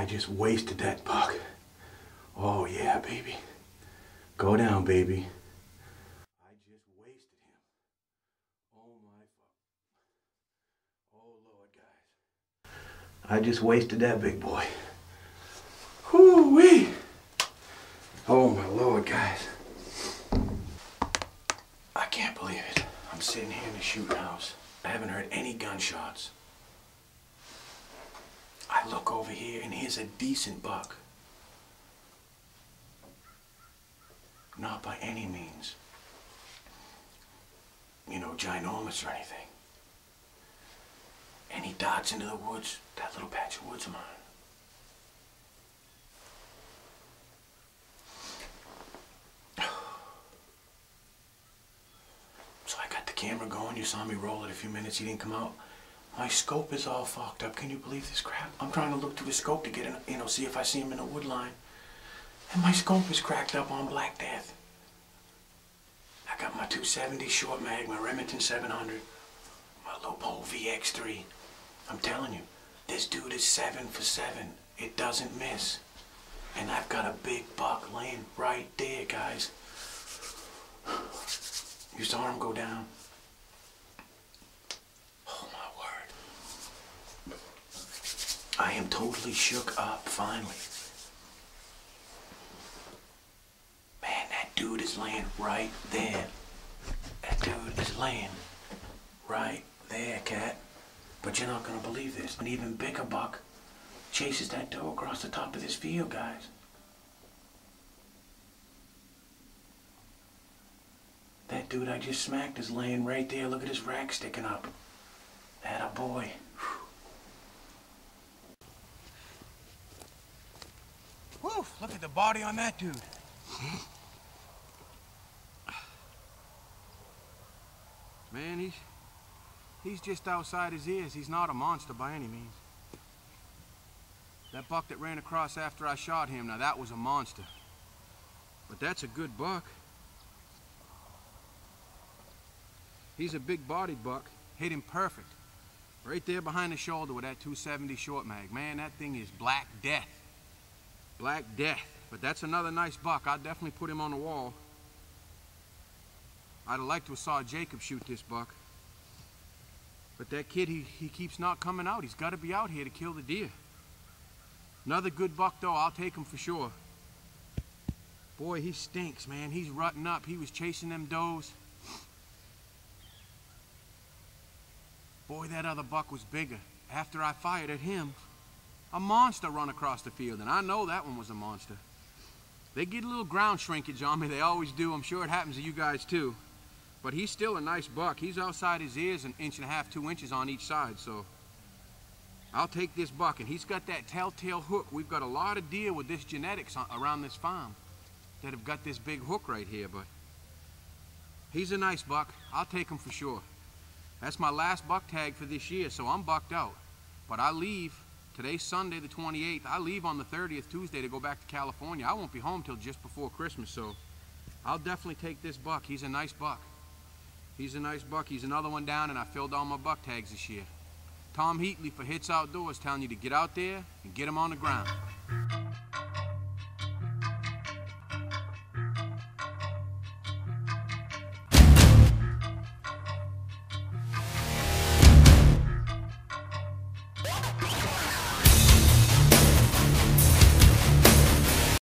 just wasted that buck. Oh yeah, baby. Go down, baby. I just wasted him. Oh my fuck. Oh Lord, guys. I just wasted that big boy. Whoo-wee. Oh my Lord, guys. I can't believe it. I'm sitting here in the shooting house. I haven't heard any gunshots. I look over here and here's a decent buck. Not by any means, you know, ginormous or anything. And he darts into the woods, that little patch of woods of mine. So I got the camera going. You saw me roll it a few minutes. He didn't come out. My scope is all fucked up. Can you believe this crap? I'm trying to look through the scope to get in, you know, see if I see him in a wood line. And my scope is cracked up on Black Death. I got my 270 short mag, my Remington 700, my Lopo VX3. I'm telling you, this dude is 7 for 7. It doesn't miss. And I've got a big buck laying right there, guys. You saw him go down. I am totally shook up, finally. Man, that dude is laying right there. That dude is laying right there, cat. But you're not gonna believe this. An even bigger buck chases that doe across the top of this field, guys. That dude I just smacked is laying right there. Look at his rack sticking up. Atta boy. Whew, look at the body on that dude. Man, he's just outside his ears. He's not a monster by any means. That buck that ran across after I shot him, now that was a monster. But that's a good buck. He's a big-bodied buck. Hit him perfect. Right there behind the shoulder with that 270 short mag. Man, that thing is Black Death. Black Death. But that's another nice buck. I'd definitely put him on the wall. I'd have liked to have saw Jacob shoot this buck. But that kid, he keeps not coming out. He's got to be out here to kill the deer. Another good buck, though. I'll take him for sure. Boy, he stinks, man. He's rutting up. He was chasing them does. Boy, that other buck was bigger. After I fired at him, a monster run across the field, and I know that one was a monster. They get a little ground shrinkage on me, they always do. I'm sure it happens to you guys too. But he's still a nice buck. He's outside his ears 1.5 inches, 2 inches on each side, so I'll take this buck. And he's got that telltale hook. We've got a lot of deer with this genetics around this farm that have got this big hook right here, but he's a nice buck. I'll take him for sure. That's my last buck tag for this year, so I'm bucked out. But I leave. Today's Sunday, the 28th. I leave on the 30th, Tuesday, to go back to California. I won't be home till just before Christmas, so I'll definitely take this buck. He's a nice buck. He's a nice buck. He's another one down, and I filled all my buck tags this year. Tom Heatley for Hits Outdoors telling you to get out there and get them on the ground.